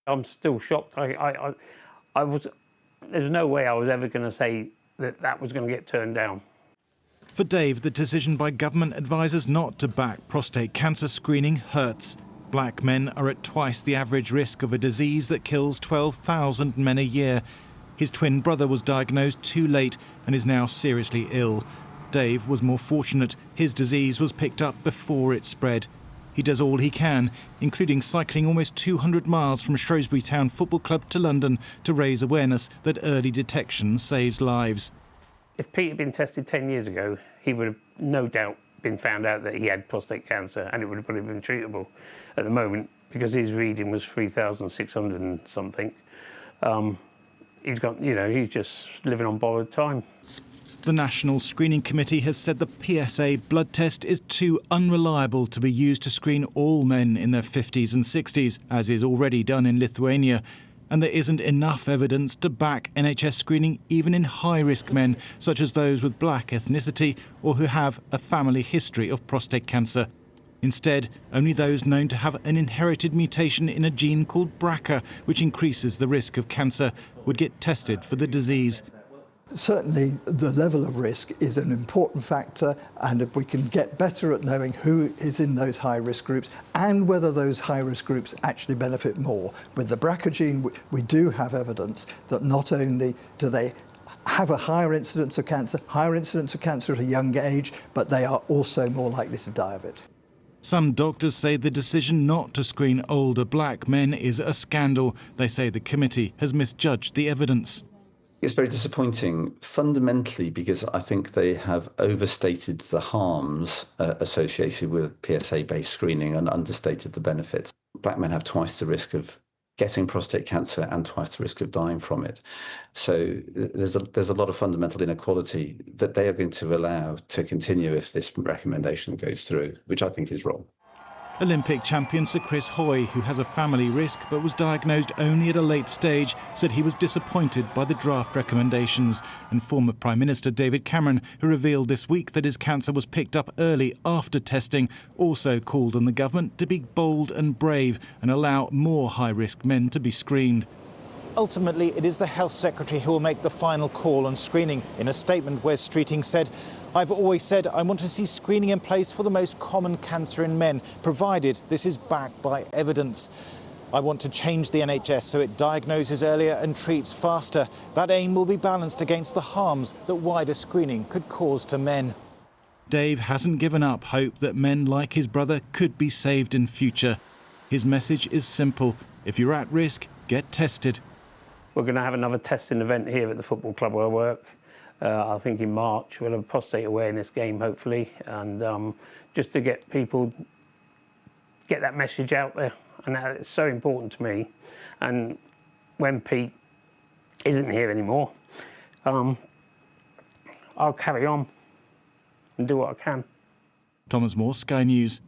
I'm still shocked. There's no way I was ever going to say that that was going to get turned down. For Dave, the decision by government advisors not to back prostate cancer screening hurts. Black men are at twice the average risk of a disease that kills 12,000 men a year. His twin brother was diagnosed too late and is now seriously ill. Dave was more fortunate. His disease was picked up before it spread. He does all he can, including cycling almost 200 miles from Shrewsbury Town Football Club to London to raise awareness that early detection saves lives. If Pete had been tested 10 years ago, he would have no doubt been found out that he had prostate cancer, and it would have probably been treatable. At the moment, because his reading was 3,600 and something, he's just living on borrowed time. The National Screening Committee has said the PSA blood test is too unreliable to be used to screen all men in their 50s and 60s, as is already done in Lithuania. And there isn't enough evidence to back NHS screening even in high-risk men, such as those with black ethnicity or who have a family history of prostate cancer. Instead, only those known to have an inherited mutation in a gene called BRCA, which increases the risk of cancer, would get tested for the disease. Certainly the level of risk is an important factor, and if we can get better at knowing who is in those high-risk groups and whether those high-risk groups actually benefit more. With the BRCA gene, we do have evidence that not only do they have a higher incidence of cancer at a young age, but they are also more likely to die of it. Some doctors say the decision not to screen older black men is a scandal. They say the committee has misjudged the evidence. It's very disappointing, fundamentally, because I think they have overstated the harms associated with PSA-based screening and understated the benefits. Black men have twice the risk of getting prostate cancer and twice the risk of dying from it. So there's a lot of fundamental inequality that they are going to allow to continue if this recommendation goes through, which I think is wrong. Olympic champion Sir Chris Hoy, who has a family risk but was diagnosed only at a late stage, said he was disappointed by the draft recommendations. And former Prime Minister David Cameron, who revealed this week that his cancer was picked up early after testing, also called on the government to be bold and brave and allow more high-risk men to be screened. Ultimately, it is the Health Secretary who will make the final call on screening. In a statement, Wes Streeting said, "I've always said I want to see screening in place for the most common cancer in men, provided this is backed by evidence. I want to change the NHS so it diagnoses earlier and treats faster. That aim will be balanced against the harms that wider screening could cause to men." Dave hasn't given up hope that men like his brother could be saved in future. His message is simple: if you're at risk, get tested. We're going to have another testing event here at the football club where I work. I think in March we'll have a prostate awareness game, hopefully, and just to get people, get that message out there, and it's so important to me. And when Pete isn't here anymore, I'll carry on and do what I can. Thomas Moore, Sky News.